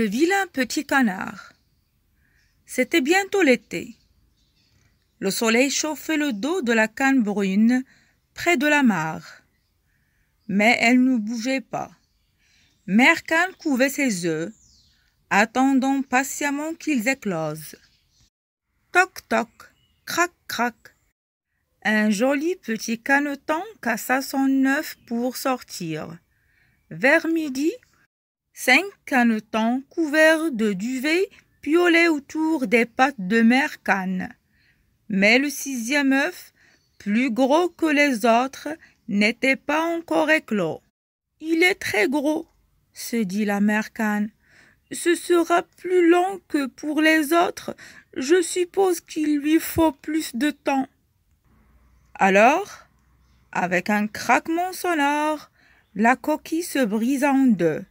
Le vilain petit canard. C'était bientôt l'été. Le soleil chauffait le dos de la canne brune près de la mare. Mais elle ne bougeait pas. Mère Canne couvait ses œufs, attendant patiemment qu'ils éclosent. Toc toc, crac crac. Un joli petit caneton cassa son œuf pour sortir. Vers midi, 5 canetons couverts de duvet piaulaient autour des pattes de Mère Canne. Mais le 6e œuf, plus gros que les autres, n'était pas encore éclos. « Il est très gros, » se dit la Mère Canne. « Ce sera plus long que pour les autres. Je suppose qu'il lui faut plus de temps. » Alors, avec un craquement sonore, la coquille se brisa en deux.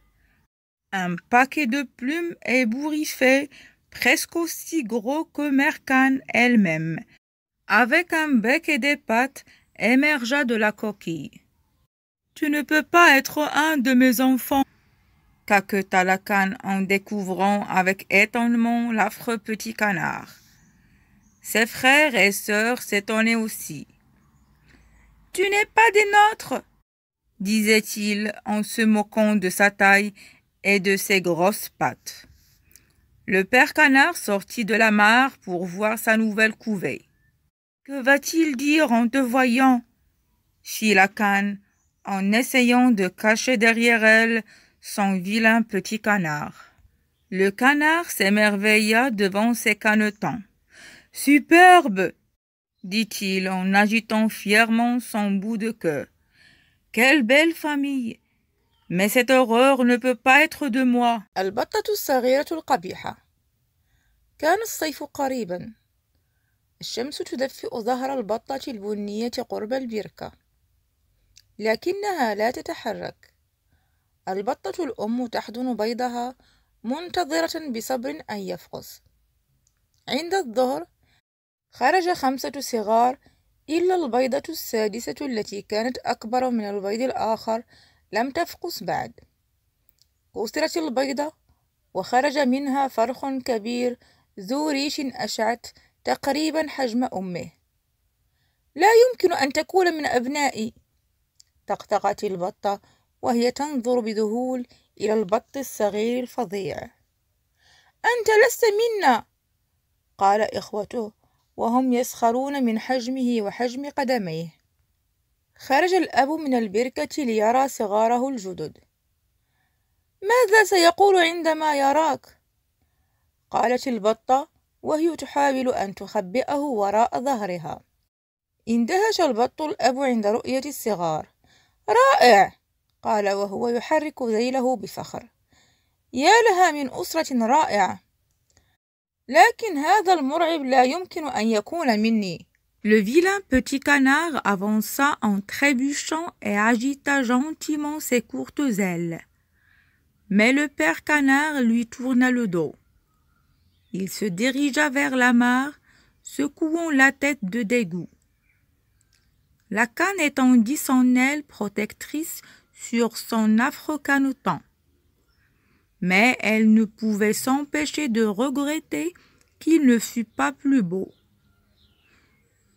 Un paquet de plumes ébouriffées, presque aussi gros que Mère Canne elle-même, avec un bec et des pattes, émergea de la coquille. « Tu ne peux pas être un de mes enfants, » caqueta la canne en découvrant avec étonnement l'affreux petit canard. Ses frères et sœurs s'étonnaient aussi. « Tu n'es pas des nôtres, » disait-il en se moquant de sa taille et de ses grosses pattes. Le père canard sortit de la mare pour voir sa nouvelle couvée. « Que va-t-il dire en te voyant ?» fit la canne en essayant de cacher derrière elle son vilain petit canard. Le canard s'émerveilla devant ses canetons. « Superbe !» dit-il en agitant fièrement son bout de queue. « Quelle belle famille! Mais cette horreur ne peut pas être de moi. » البطة الصغيرة القبيحة. كان الصيف قريبا. الشمس تدفئ ظهر البطة البنية قرب البركة، لكنها لا تتحرك. البطة الأم تحضن بيضها منتظرة بصبر أن يفقس. عند الظهر خرج 5 صغار، إلا البيضة السادسة التي كانت أكبر من البيض الآخر لم تفقس بعد. كسرت البيضة وخرج منها فرخ كبير ذو ريش أشعث تقريبا حجم أمه. لا يمكن أن تكون من أبنائي، طقطقت البطة وهي تنظر بذهول إلى البط الصغير الفظيع. أنت لست منا، قال إخوته وهم يسخرون من حجمه وحجم قدميه. خرج الأب من البركة ليرى صغاره الجدد. ماذا سيقول عندما يراك؟ قالت البطة وهي تحاول أن تخبئه وراء ظهرها. اندهش البط الأب عند رؤية الصغار. رائع، قال وهو يحرك ذيله بفخر. يا لها من أسرة رائعة، لكن هذا المرعب لا يمكن أن يكون مني. Le vilain petit canard avança en trébuchant et agita gentiment ses courtes ailes. Mais le père canard lui tourna le dos. Il se dirigea vers la mare, secouant la tête de dégoût. La canne étendit son aile protectrice sur son affreux caneton. Mais elle ne pouvait s'empêcher de regretter qu'il ne fût pas plus beau.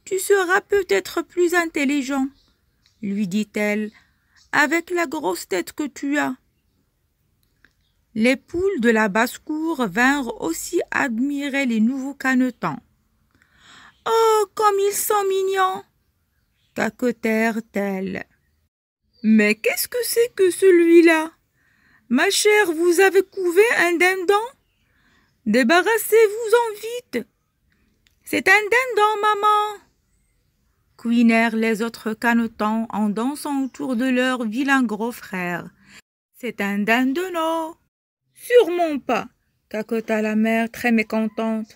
« Tu seras peut-être plus intelligent, » lui dit-elle, « avec la grosse tête que tu as. » Les poules de la basse-cour vinrent aussi admirer les nouveaux canetons. « Oh, comme ils sont mignons !» caquetèrent-elles. « Mais qu'est-ce que c'est que celui-là? Ma chère, vous avez couvé un dindon? Débarrassez-vous-en vite. C'est un dindon, maman, couinèrent les autres canetons en dansant autour de leur vilain gros frère. C'est un dindonneau. Sûrement pas, cacota la mère très mécontente.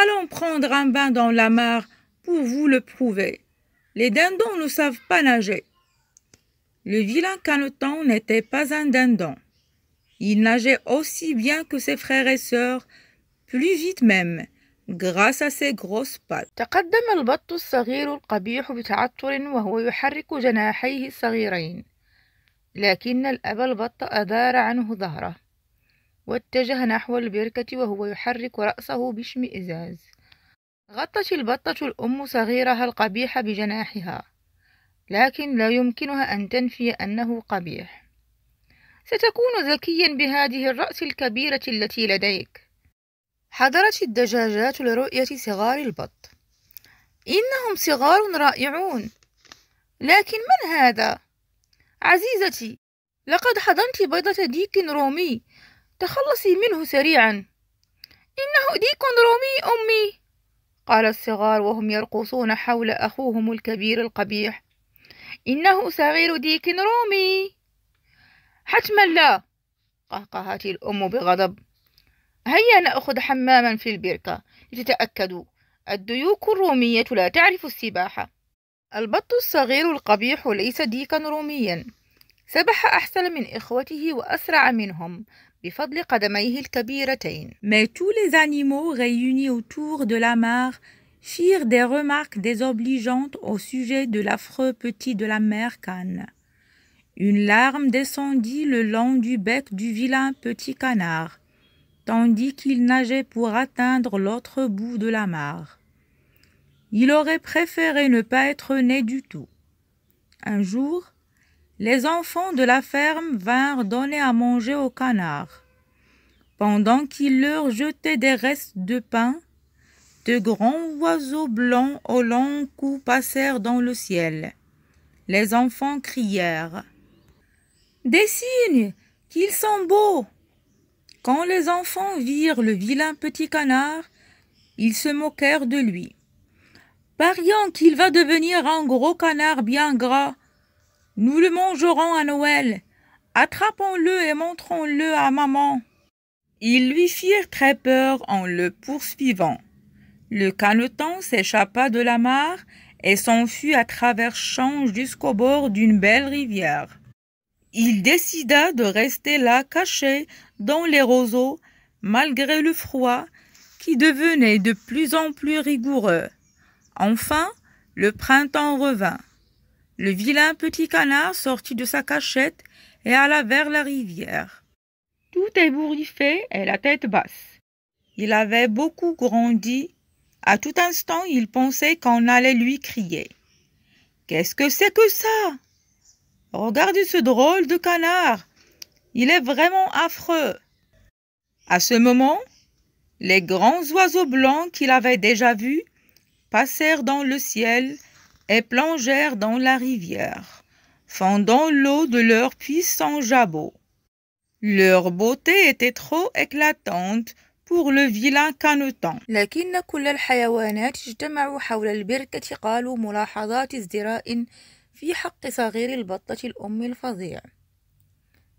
Allons prendre un bain dans la mare pour vous le prouver. Les dindons ne savent pas nager. Le vilain caneton n'était pas un dindon. Il nageait aussi bien que ses frères et sœurs, plus vite même, grâce à ses grosses pattes. تقدم البط الصغير القبيح بتعثر وهو يحرك جناحيه الصغيرين، لكن الأب البط أدار عنه ظهره. واتجه نحو البركة وهو يحرك رأسه باشمئزاز. غطت البطة الأم صغيرها القبيح بجناحها، لكن لا يمكنها أن تنفي أنه قبيح. ستكون ذكيا بهذه الرأس الكبيرة التي لديك. حضرت الدجاجات لرؤية صغار البط. إنهم صغار رائعون، لكن من هذا؟ عزيزتي، لقد حضنت بيضة ديك رومي، تخلصي منه سريعا. إنه ديك رومي أمي، قال الصغار وهم يرقصون حول أخوهم الكبير القبيح. إنه صغير ديك رومي. حتما لا، قهقهت الأم بغضب. هيا نأخذ حماما في البركة لتتأكدوا، الديوك الرومية لا تعرف السباحة. البط الصغير القبيح ليس ديكا روميا، سبح أحسن من إخوته وأسرع منهم بفضل قدميه الكبيرتين. Mais tous les animaux réunis autour de la mare firent des remarques désobligeantes au sujet de l'affreux petit de la mère Cane. Une larme descendit le long du bec du vilain petit canard, tandis qu'il nageait pour atteindre l'autre bout de la mare. Il aurait préféré ne pas être né du tout. Un jour, les enfants de la ferme vinrent donner à manger au canard. Pendant qu'il leur jetait des restes de pain, de grands oiseaux blancs aux longs coups passèrent dans le ciel. Les enfants crièrent « Des cygnes, qu'ils sont beaux !» Quand les enfants virent le vilain petit canard, ils se moquèrent de lui. « Parions qu'il va devenir un gros canard bien gras. Nous le mangerons à Noël. Attrapons-le et montrons-le à maman. » Ils lui firent très peur en le poursuivant. Le caneton s'échappa de la mare et s'enfuit à travers champs jusqu'au bord d'une belle rivière. Il décida de rester là caché dans les roseaux malgré le froid qui devenait de plus en plus rigoureux. Enfin, le printemps revint. Le vilain petit canard sortit de sa cachette et alla vers la rivière. Tout ébouriffé et la tête basse. Il avait beaucoup grandi. À tout instant, il pensait qu'on allait lui crier. « Qu'est-ce que c'est que ça? Regardez ce drôle de canard. Il est vraiment affreux. » À ce moment, les grands oiseaux blancs qu'il avait déjà vus passèrent dans le ciel et plongèrent dans la rivière, fendant l'eau de leurs puissants jabots. Leur beauté était trop éclatante pour le vilain caneton. لكن كل الحيوانات اجتمعوا حول البركة قالوا ملاحظات ازدراء في حق صغير البطة الأم الفظيع.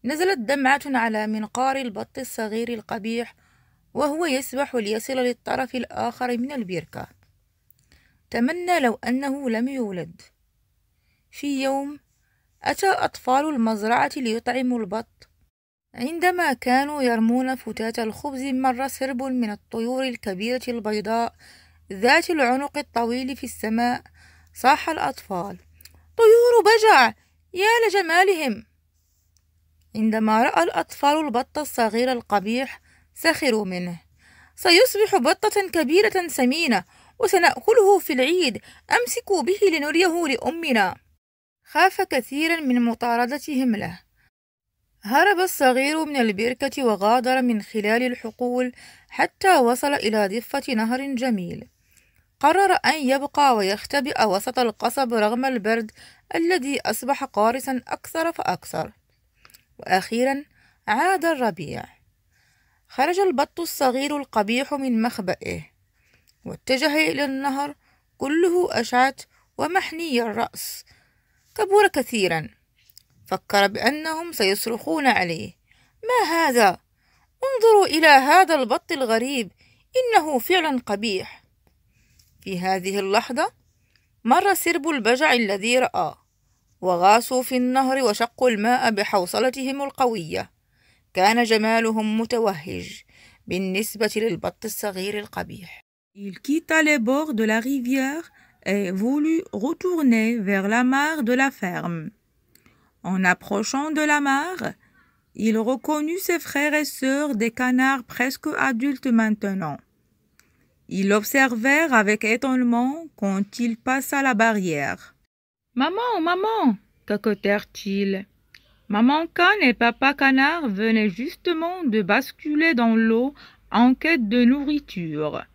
نزلت دمعة على منقار البط الصغير القبيح وهو يسبح ليصل للطرف الآخر من البركة. تمنى لو أنه لم يولد. في يوم أتى أطفال المزرعة ليطعموا البط. عندما كانوا يرمون فتات الخبز مر سرب من الطيور الكبيرة البيضاء ذات العنق الطويل في السماء. صاح الأطفال: طيور بجع، يا لجمالهم! عندما رأى الأطفال البط الصغير القبيح سخروا منه. سيصبح بطة كبيرة سمينة وسنأكله في العيد، أمسكوا به لنريه لأمنا. خاف كثيرا من مطاردتهم له. هرب الصغير من البركة وغادر من خلال الحقول حتى وصل إلى ضفة نهر جميل. قرر أن يبقى ويختبئ وسط القصب رغم البرد الذي أصبح قارسا أكثر فأكثر. وأخيرا عاد الربيع. خرج البط الصغير القبيح من مخبئه واتجه إلى النهر كله أشعث ومحني الرأس. كبر كثيرا. فكر بأنهم سيصرخون عليه: ما هذا؟ انظروا إلى هذا البط الغريب، إنه فعلا قبيح. في هذه اللحظة مر سرب البجع الذي رأى، وغاصوا في النهر وشقوا الماء بحوصلتهم القوية. كان جمالهم متوهج بالنسبة للبط الصغير القبيح. Il quitta les bords de la rivière et voulut retourner vers la mare de la ferme. En approchant de la mare, Il reconnut ses frères et sœurs des canards presque adultes maintenant. Ils l'observèrent avec étonnement quand il passa la barrière. « Maman, maman !» caquetèrent-ils. Maman cane et papa canard venaient justement de basculer dans l'eau en quête de nourriture.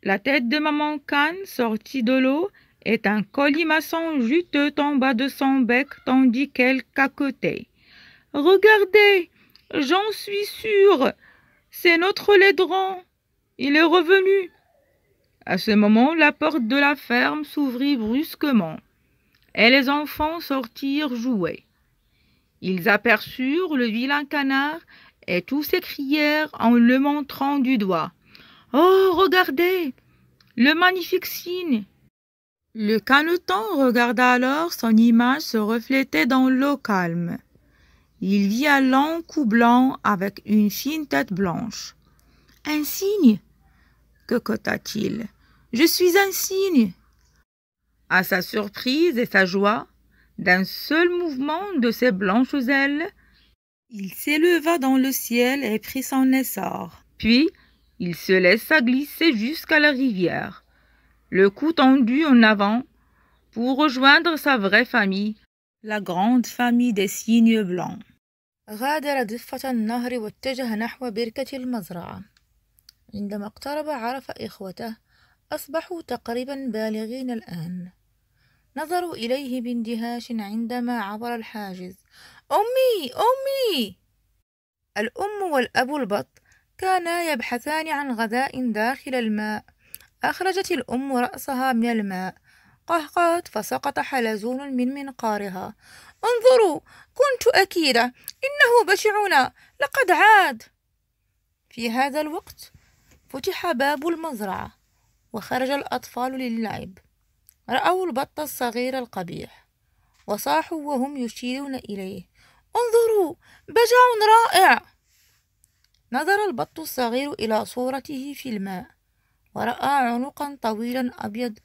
La tête de maman cane sortit de l'eau et un colimaçon juteux tomba de son bec tandis qu'elle caquetait. « Regardez, j'en suis sûre, c'est notre laidron, il est revenu. » À ce moment, la porte de la ferme s'ouvrit brusquement et les enfants sortirent jouer. Ils aperçurent le vilain canard et tous s'écrièrent en le montrant du doigt. « Oh, regardez, le magnifique cygne !» Le caneton regarda alors son image se refléter dans l'eau calme. Il vit un long cou blanc avec une fine tête blanche. « Un cygne !» quequota-t-il. « Je suis un cygne !» À sa surprise et sa joie, d'un seul mouvement de ses blanches ailes, il s'éleva dans le ciel et prit son essor. Puis, il se laissa glisser jusqu'à la rivière, le cou tendu en avant, pour rejoindre sa vraie famille, la grande famille des cygnes blancs. غادر ضفة النهر واتجه نحو بركة المزرعة. عندما اقترب عرف إخوته أصبحوا تقريبا بالغين الآن. نظروا إليه باندهاش عندما عبر الحاجز. أمي! أمي! الأم والأب البط كانا يبحثان عن غذاء داخل الماء. أخرجت الأم رأسها من الماء، قهقهت فسقط حلزون من منقارها. انظروا، كنت أكيدة، إنه بشعنا، لقد عاد. في هذا الوقت فتح باب المزرعة وخرج الأطفال للعب. رأوا البط الصغير القبيح وصاحوا وهم يشيرون إليه. انظروا، بجع رائع. نظر البط الصغير إلى صورته في الماء ورأى عنقا طويلا أبيض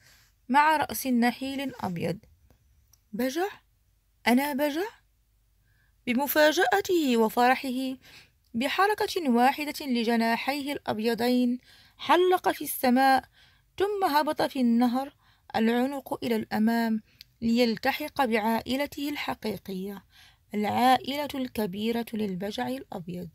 مع رأس نحيل أبيض. بجع؟ أنا بجع؟ بمفاجأته وفرحه بحركة واحدة لجناحيه الأبيضين حلق في السماء ثم هبط في النهر العنق إلى الأمام ليلتحق بعائلته الحقيقية، العائلة الكبيرة للبجع الأبيض.